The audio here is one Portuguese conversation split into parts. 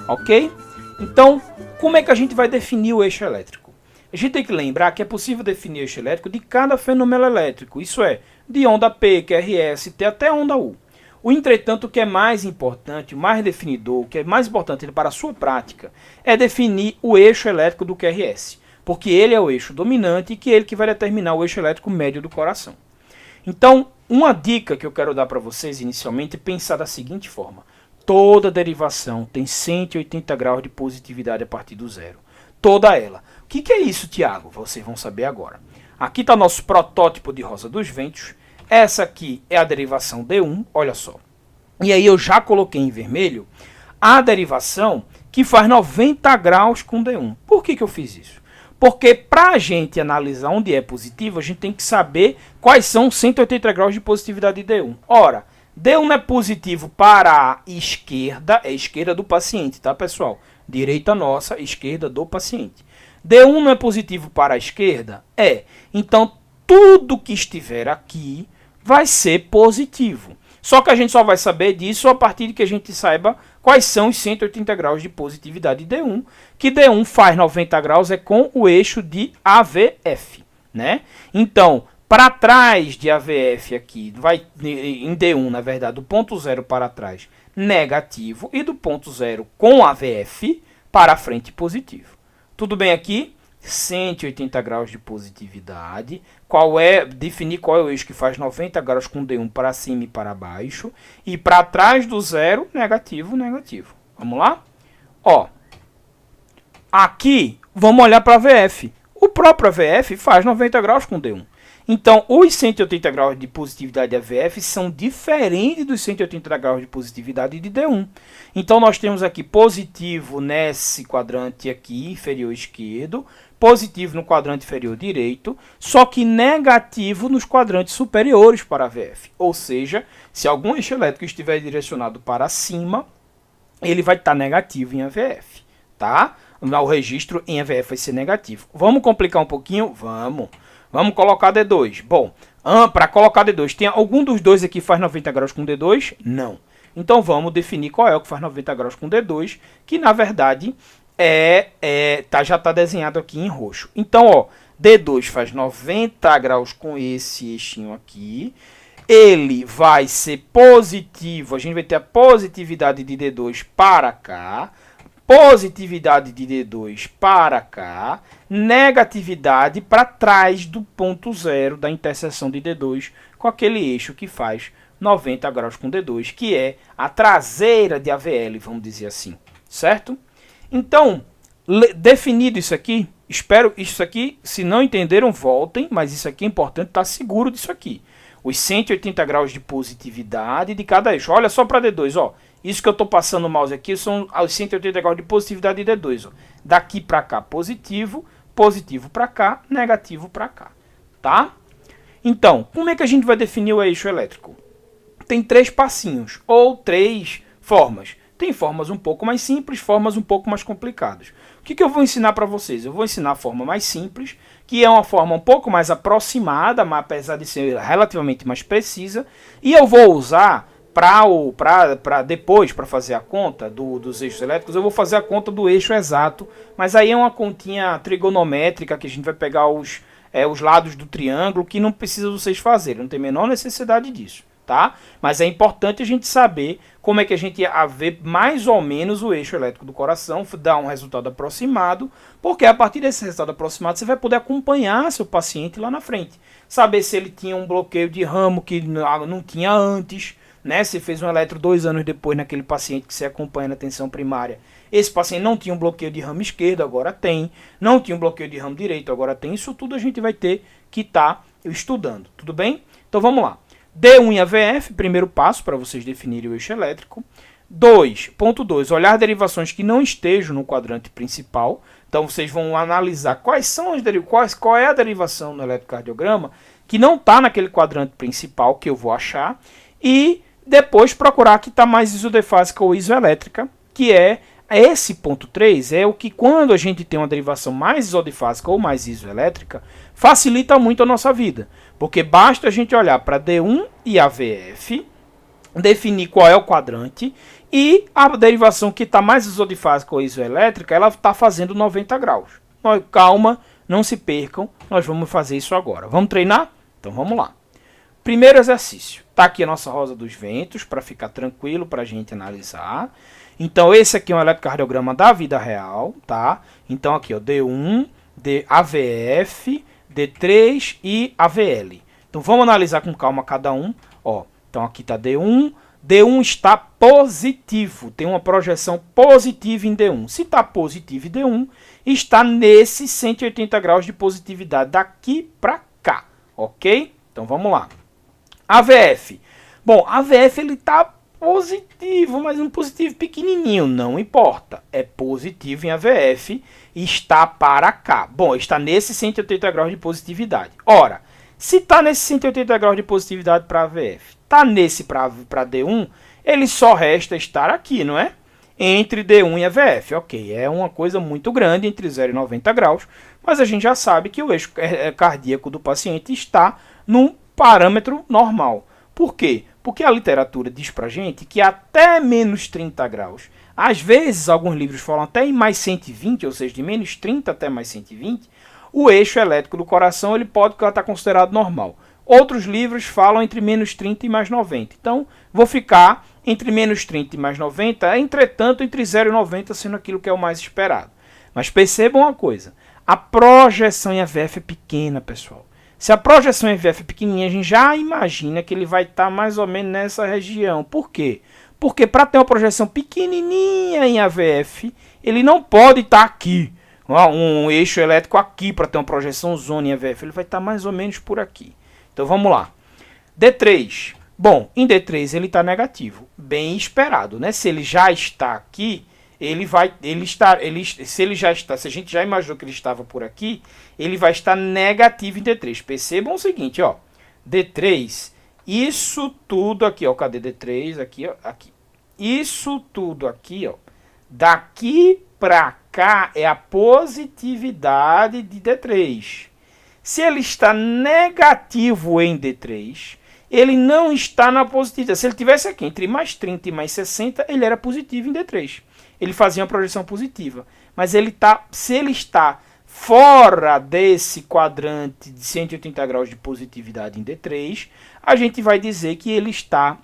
ok? Então, como é que a gente vai definir o eixo elétrico? A gente tem que lembrar que é possível definir o eixo elétrico de cada fenômeno elétrico, isso é, de onda P, QRS, T até onda U. O entretanto, o que é mais importante, o mais definidor, o que é mais importante para a sua prática, é definir o eixo elétrico do QRS, porque ele é o eixo dominante e que é ele que vai determinar o eixo elétrico médio do coração. Então, uma dica que eu quero dar para vocês inicialmente é pensar da seguinte forma. Toda derivação tem 180 graus de positividade a partir do zero. Toda ela. O que é isso, Tiago? Vocês vão saber agora. Aqui está nosso protótipo de rosa dos ventos. Essa aqui é a derivação D1, olha só. E aí eu já coloquei em vermelho a derivação que faz 90 graus com D1. Por que eu fiz isso? Porque para a gente analisar onde é positivo, a gente tem que saber quais são 180 graus de positividade de D1. Ora, D1 é positivo para a esquerda, é a esquerda do paciente, tá, pessoal? Direita nossa, esquerda do paciente. D1 não é positivo para a esquerda? É. Então, tudo que estiver aqui vai ser positivo. Só que a gente só vai saber disso a partir de que a gente saiba quais são os 180 graus de positividade de D1, que D1 faz 90 graus é com o eixo de AVF, né? Então, para trás de AVF aqui, vai em D1, na verdade, do ponto zero para trás, negativo, e do ponto zero com AVF para frente, positivo. Tudo bem aqui? 180 graus de positividade. Definir qual é o eixo que faz 90 graus com D1 para cima e para baixo. E para trás do zero, negativo, negativo. Vamos lá? Ó, aqui, vamos olhar para a AVF. O próprio AVF faz 90 graus com D1. Então, os 180 graus de positividade de AVF são diferentes dos 180 graus de positividade de D1. Então, nós temos aqui positivo nesse quadrante aqui, inferior esquerdo, positivo no quadrante inferior direito, só que negativo nos quadrantes superiores para AVF. Ou seja, se algum eixo elétrico estiver direcionado para cima, ele vai estar negativo em AVF, tá? O registro em AVF vai ser negativo. Vamos complicar um pouquinho? Vamos. Vamos colocar D2. Bom, para colocar D2, tem algum dos dois aqui que faz 90 graus com D2? Não. Então vamos definir qual é o que faz 90 graus com D2, que na verdade já está desenhado aqui em roxo. Então, ó, D2 faz 90 graus com esse eixinho aqui. Ele vai ser positivo, a gente vai ter a positividade de D2 para cá. Positividade de D2 para cá, negatividade para trás do ponto zero da interseção de D2 com aquele eixo que faz 90 graus com D2, que é a traseira de AVL, vamos dizer assim, certo? Então, definido isso aqui, espero isso aqui, se não entenderam, voltem, mas isso aqui é importante, estar seguro disso aqui. Os 180 graus de positividade de cada eixo. Olha só para D2, ó. Isso que eu estou passando o mouse aqui são os 180 graus de positividade de D2. Ó. Daqui para cá, positivo, positivo para cá, negativo para cá. Tá? Então, como é que a gente vai definir o eixo elétrico? Tem 3 passinhos, ou 3 formas. Tem formas um pouco mais simples, formas um pouco mais complicadas. O que eu vou ensinar para vocês? Eu vou ensinar a forma mais simples, que é uma forma um pouco mais aproximada, mas apesar de ser relativamente mais precisa. E eu vou usar... Para depois, para fazer a conta dos eixos elétricos, eu vou fazer a conta do eixo exato, mas aí é uma continha trigonométrica que a gente vai pegar os lados do triângulo, que não precisa vocês fazerem, não tem a menor necessidade disso, tá? Mas é importante a gente saber como é que a gente ia ver mais ou menos o eixo elétrico do coração, dar um resultado aproximado, porque a partir desse resultado aproximado você vai poder acompanhar seu paciente lá na frente, saber se ele tinha um bloqueio de ramo que não tinha antes, né? Você fez um eletro 2 anos depois naquele paciente que você acompanha na atenção primária. Esse paciente não tinha um bloqueio de ramo esquerdo, agora tem. Não tinha um bloqueio de ramo direito, agora tem. Isso tudo a gente vai ter que estar estudando, tudo bem? Então vamos lá. D1 em AVF, primeiro passo para vocês definirem o eixo elétrico. 2.2, olhar derivações que não estejam no quadrante principal. Então vocês vão analisar qual é a derivação no eletrocardiograma que não está naquele quadrante principal que eu vou achar. E depois procurar que está mais isodefásica ou isoelétrica, que é esse ponto 3, é o que quando a gente tem uma derivação mais isodifásica ou mais isoelétrica, facilita muito a nossa vida. Porque basta a gente olhar para D1 e AVF definir qual é o quadrante, e a derivação que está mais isodifásica ou isoelétrica, ela está fazendo 90 graus. Calma, não se percam, nós vamos fazer isso agora. Vamos treinar? Então vamos lá. Primeiro exercício. Está aqui a nossa rosa dos ventos, para ficar tranquilo para a gente analisar. Então esse aqui é um eletrocardiograma da vida real, tá? Então aqui, ó, D1, AVF, D3 e AVL. Então vamos analisar com calma cada um. Ó, então aqui está D1. D1 está positivo, tem uma projeção positiva em D1. Se está positivo em D1, está nesse 180 graus de positividade daqui para cá, ok? Então vamos lá. AVF. Bom, AVF ele está positivo, mas um positivo pequenininho, não importa. É positivo em AVF e está para cá. Bom, está nesse 180 graus de positividade. Ora, se está nesse 180 graus de positividade para AVF, está nesse para D1, ele só resta estar aqui, não é? Entre D1 e AVF. Ok, é uma coisa muito grande, entre 0 e 90 graus, mas a gente já sabe que o eixo cardíaco do paciente está num parâmetro normal. Por quê? Porque a literatura diz pra gente que até menos 30 graus, às vezes alguns livros falam até em mais 120, ou seja, de menos 30 até mais 120, o eixo elétrico do coração ele pode estar considerado normal. Outros livros falam entre menos 30 e mais 90. Então, vou ficar entre menos 30 e mais 90, entretanto, entre 0 e 90 sendo aquilo que é o mais esperado. Mas percebam uma coisa, a projeção em AVF é pequena, pessoal. Se a projeção em AVF é pequenininha, a gente já imagina que ele vai estar mais ou menos nessa região. Por quê? Porque para ter uma projeção pequenininha em AVF, ele não pode estar aqui. Um eixo elétrico aqui para ter uma projeção zona em AVF, ele vai estar mais ou menos por aqui. Então vamos lá. D3. Bom, em D3 ele está negativo. Bem esperado, né? Se ele já está aqui, se a gente já imaginou que ele estava por aqui, ele vai estar negativo em D3. Percebam o seguinte, ó. D3, isso tudo aqui, ó. Cadê D3? Aqui, ó. Aqui. Isso tudo aqui, ó. Daqui para cá é a positividade de D3. Se ele está negativo em D3, ele não está na positividade. Se ele tivesse aqui entre mais 30 e mais 60, ele era positivo em D3. Ele fazia uma projeção positiva. Mas se ele está fora desse quadrante de 180 graus de positividade em D3, a gente vai dizer que ele está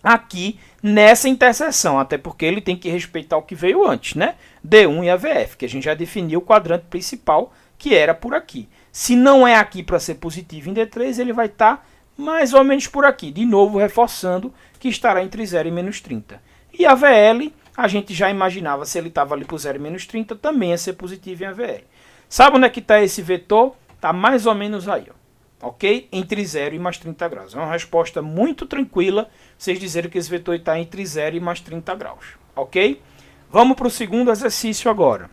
aqui nessa interseção, até porque ele tem que respeitar o que veio antes, né? D1 e AVF, que a gente já definiu o quadrante principal, que era por aqui. Se não é aqui para ser positivo em D3, ele vai estar mais ou menos por aqui. De novo, reforçando que estará entre 0 e menos 30. E a VL, a gente já imaginava, se ele estava ali por 0 e menos 30, também ia ser positivo em AVL. Sabe onde é que está esse vetor? Está mais ou menos aí, ó. Ok? Entre 0 e mais 30 graus. É uma resposta muito tranquila, vocês dizerem que esse vetor está entre 0 e mais 30 graus. Ok? Vamos para o segundo exercício agora.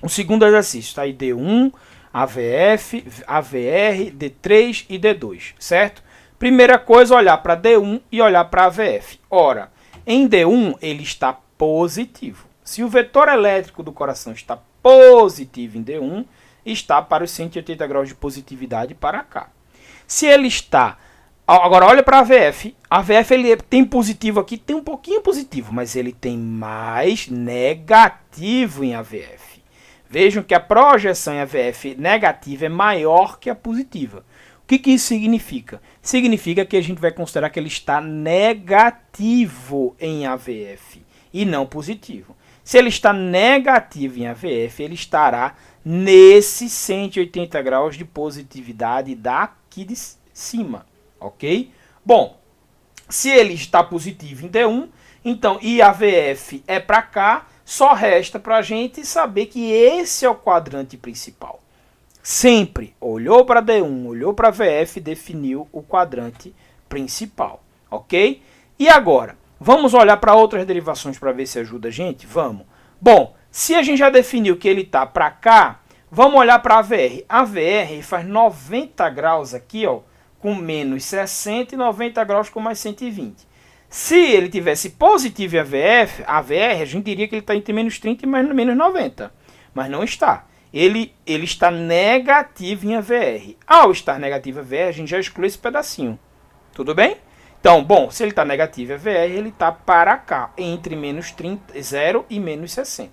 O segundo exercício está aí D1, AVF, AVR, D3 e D2, certo? Primeira coisa, olhar para D1 e olhar para AVF. Ora, em D1 ele está positivo. Se o vetor elétrico do coração está positivo em D1, está para os 180 graus de positividade para cá. Se ele está... Agora olha para a AVF. A AVF ele tem positivo aqui, tem um pouquinho positivo, mas ele tem mais negativo em AVF. Vejam que a projeção em AVF negativa é maior que a positiva. O que isso significa? Significa que a gente vai considerar que ele está negativo em AVF e não positivo. Se ele está negativo em AVF, ele estará nesse 180 graus de positividade daqui de cima, ok? Bom, se ele está positivo em D1, então, e AVF é para cá, só resta para a gente saber que esse é o quadrante principal. Sempre olhou para D1, olhou para VF, definiu o quadrante principal, ok? E agora, vamos olhar para outras derivações para ver se ajuda a gente? Vamos. Bom, se a gente já definiu que ele está para cá, vamos olhar para a AVR. A AVR faz 90 graus aqui, ó, com menos 60 e 90 graus com mais 120. Se ele tivesse positivo em AVR, a gente diria que ele está entre menos 30 e menos 90, mas não está. Ele está negativo em AVR. Ao estar negativo em AVR, a gente já exclui esse pedacinho. Tudo bem? Então, bom, se ele está negativo é VR, ele está para cá, entre menos 30, 0 e menos 60.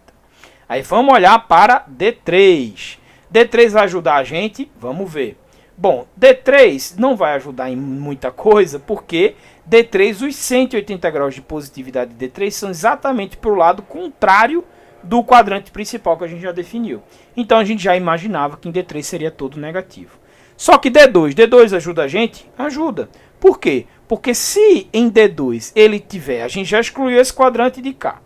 Aí vamos olhar para D3. D3 vai ajudar a gente? Vamos ver. Bom, D3 não vai ajudar em muita coisa, porque D3, os 180 graus de positividade de D3 são exatamente para o lado contrário do quadrante principal que a gente já definiu. Então a gente já imaginava que em D3 seria todo negativo. Só que D2 ajuda a gente? Ajuda. Por quê? Porque se em D2 ele tiver, a gente já excluiu esse quadrante de cá,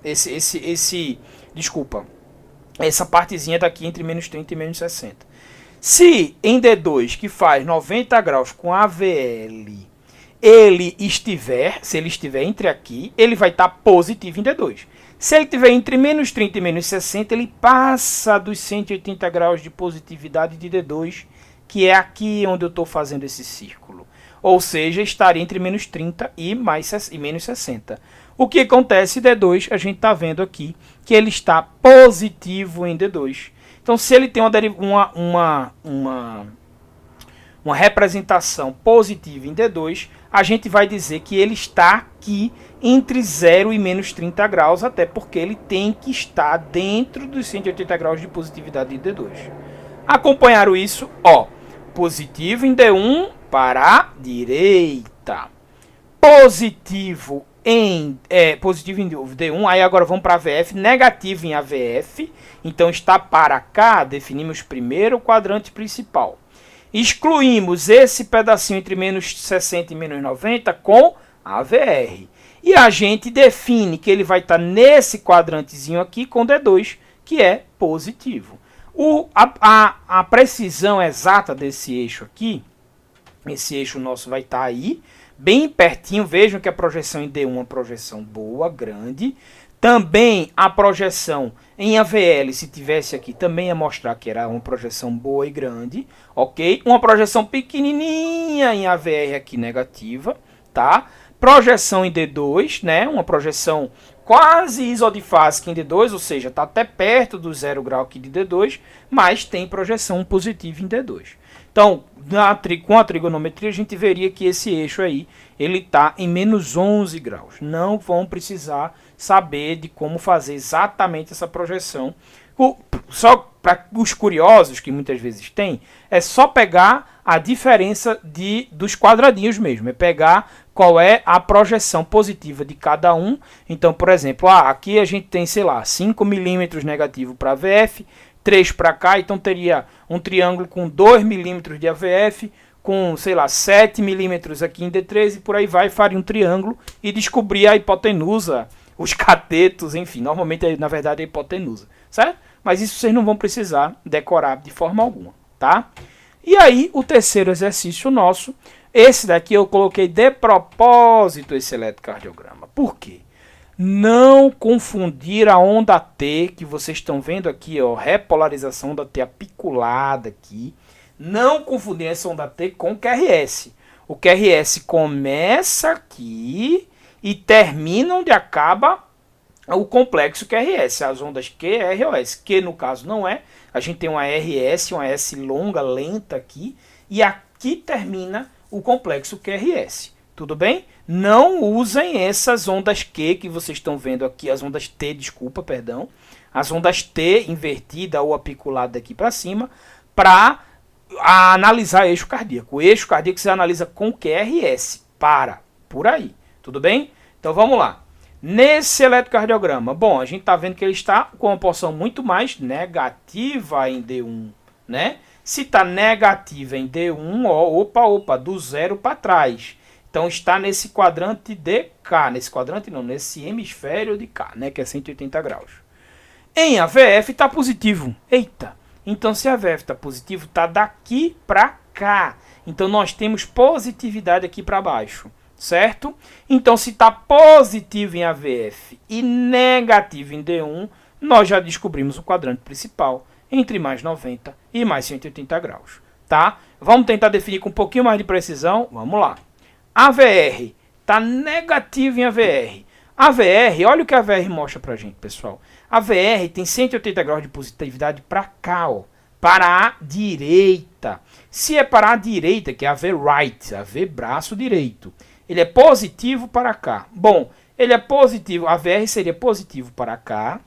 essa partezinha daqui entre menos 30 e menos 60. Se em D2, que faz 90 graus com AVL, se ele estiver entre aqui, ele vai estar positivo em D2. Se ele estiver entre menos 30 e menos 60, ele passa dos 180 graus de positividade de D2, que é aqui onde eu estou fazendo esse círculo. Ou seja, estaria entre menos 30 e menos 60. O que acontece em D2, a gente está vendo aqui que ele está positivo em D2. Então, se ele tem uma representação positiva em D2, a gente vai dizer que ele está aqui entre 0 e menos 30 graus, até porque ele tem que estar dentro dos 180 graus de positividade de D2. Acompanharam isso? Ó, positivo em D1 para a direita. Positivo em D1, aí agora vamos para AVF, negativo em AVF, então está para cá, definimos primeiro o quadrante principal. Excluímos esse pedacinho entre menos 60 e menos 90 com AVR. E a gente define que ele vai estar nesse quadrantezinho aqui com D2, que é positivo. A precisão exata desse eixo aqui, esse eixo nosso vai estar aí, bem pertinho. Vejam que a projeção em D1 é uma projeção boa, grande. Também a projeção em AVL, se tivesse aqui, também ia mostrar que era uma projeção boa e grande, ok? Uma projeção pequenininha em AVR aqui, negativa, tá? Projeção em D2, né? Uma projeção quase isodifásica em D2, ou seja, está até perto do 0 grau aqui de D2, mas tem projeção positiva em D2. Então, com a trigonometria, a gente veria que esse eixo aí, ele está em menos 11 graus. Não vão precisar saber de como fazer exatamente essa projeção. Só para os curiosos, que muitas vezes tem, é só pegar a diferença dos quadradinhos mesmo. É pegar qual é a projeção positiva de cada um. Então, por exemplo, aqui a gente tem, sei lá, 5 milímetros negativo para VF, 3 para cá, então teria um triângulo com 2 milímetros de AVF, com, sei lá, 7 milímetros aqui em D3 e por aí vai, faria um triângulo e descobrir a hipotenusa, os catetos, enfim, normalmente, na verdade, é a hipotenusa, certo? Mas isso vocês não vão precisar decorar de forma alguma, tá? E aí, o terceiro exercício nosso, esse daqui eu coloquei de propósito esse eletrocardiograma. Por quê? Não confundir a onda T, que vocês estão vendo aqui, ó, repolarização da T apiculada aqui. Não confundir essa onda T com o QRS. O QRS começa aqui e termina onde acaba o complexo QRS, as ondas Q, R e OS. Q no caso não é, a gente tem uma RS, uma S longa, lenta aqui, e aqui termina o complexo QRS. Tudo bem? Não usem essas ondas Q que vocês estão vendo aqui, as ondas T, desculpa, perdão, as ondas T invertida ou apiculada aqui para cima, para analisar eixo cardíaco. O eixo cardíaco você analisa com QRS, por aí, tudo bem? Então vamos lá. Nesse eletrocardiograma, bom, a gente está vendo que ele está com uma porção muito mais negativa em D1, né? Se está negativa em D1, ó, do zero para trás. Então está nesse quadrante de K, nesse hemisfério de K, né, que é 180 graus. Em AVF está positivo. Eita! Então se a AVF está positivo, está daqui para cá. Então nós temos positividade aqui para baixo, certo? Então se está positivo em AVF e negativo em D1, nós já descobrimos o quadrante principal entre mais 90 e mais 180 graus, tá? Vamos tentar definir com um pouquinho mais de precisão. Vamos lá. AVR está negativo em AVR. AVR, olha o que a AVR mostra pra gente, pessoal. A AVR tem 180 graus de positividade para cá, ó, para a direita. Se é para a direita, que é AV right, AV braço direito, Ele é positivo para cá. Bom, ele é positivo, a VR seria positivo para cá,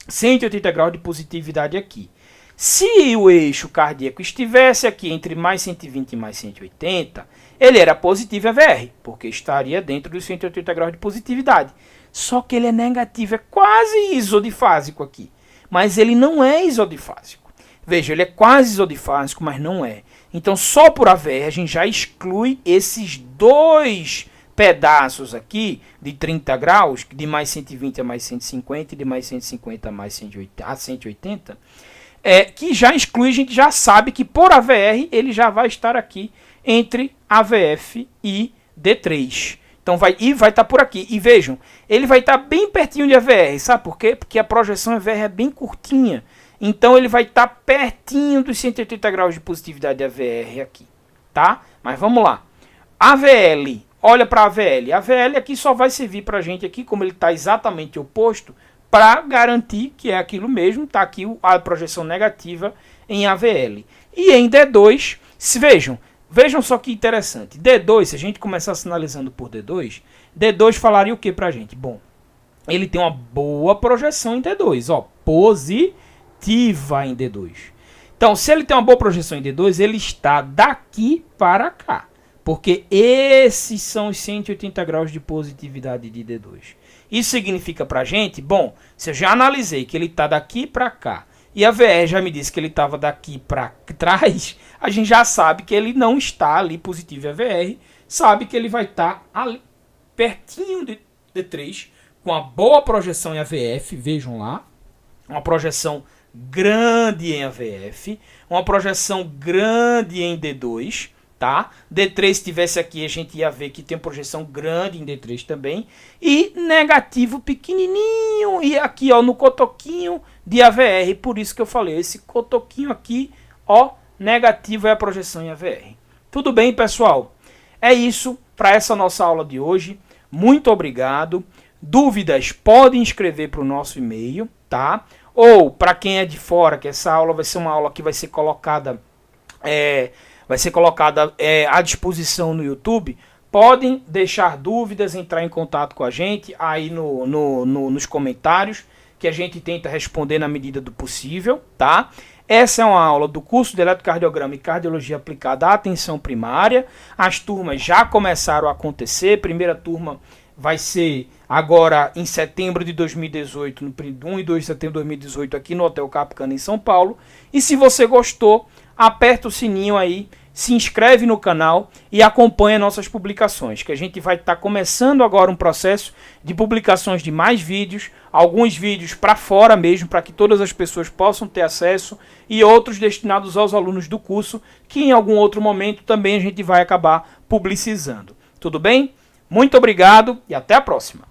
180 graus de positividade aqui. Se o eixo cardíaco estivesse aqui entre mais 120 e mais 180, ele era positivo EVR, porque estaria dentro dos 180 graus de positividade. Só que ele é negativo, é quase isodifásico aqui. Mas ele não é isodifásico. Veja, ele é quase isodifásico, mas não é. Então, só por AVR, a gente já exclui esses dois pedaços aqui de 30 graus, de mais 120 a mais 150 e de mais 150 a mais 180, que já exclui, a gente já sabe que por AVR ele já vai estar aqui entre AVF e D3. Então vai estar por aqui. E vejam, ele vai estar bem pertinho de AVR. Sabe por quê? Porque a projeção AVR é bem curtinha. Então ele vai estar pertinho dos 180 graus de positividade de AVR aqui. Tá? Mas vamos lá. AVL. Olha para a AVL. A AVL aqui só vai servir para a gente aqui, como ele está exatamente oposto, para garantir que é aquilo mesmo. Está aqui a projeção negativa em AVL. E em D2, vejam só que interessante. D2, se a gente começar sinalizando por D2, D2 falaria o que pra gente? Bom, ele tem uma boa projeção em D2, ó, positiva em D2. Então, se ele tem uma boa projeção em D2, ele está daqui para cá. Porque esses são os 180 graus de positividade de D2. Isso significa pra gente, bom, se eu já analisei que ele está daqui para cá, e a VR já me disse que ele estava daqui para trás, a gente já sabe que ele não está ali positivo. A VR sabe que ele vai estar ali, pertinho de D3, com a boa projeção em AVF, vejam lá, uma projeção grande em AVF, uma projeção grande em D2, tá? D3 se tivesse aqui, a gente ia ver que tem projeção grande em D3 também, e negativo pequenininho, e aqui ó, no cotoquinho de AVR, por isso que eu falei, esse cotoquinho aqui, ó, negativo é a projeção em AVR. Tudo bem, pessoal? É isso para essa nossa aula de hoje. Muito obrigado. Dúvidas, podem escrever para o nosso e-mail, tá? Ou, para quem é de fora, que essa aula vai ser uma aula que vai ser colocada à disposição no YouTube, podem deixar dúvidas, entrar em contato com a gente aí nos comentários, que a gente tenta responder na medida do possível, tá? Essa é uma aula do curso de Eletrocardiograma e Cardiologia Aplicada à Atenção Primária. As turmas já começaram a acontecer. Primeira turma vai ser agora em setembro de 2018, no 1 e 2 de setembro de 2018, aqui no Hotel Capcana, em São Paulo. E se você gostou, aperta o sininho aí, se inscreve no canal e acompanha nossas publicações, que a gente vai estar começando agora um processo de publicações de mais vídeos, alguns vídeos para fora mesmo, para que todas as pessoas possam ter acesso, e outros destinados aos alunos do curso, que em algum outro momento também a gente vai acabar publicizando. Tudo bem? Muito obrigado e até a próxima!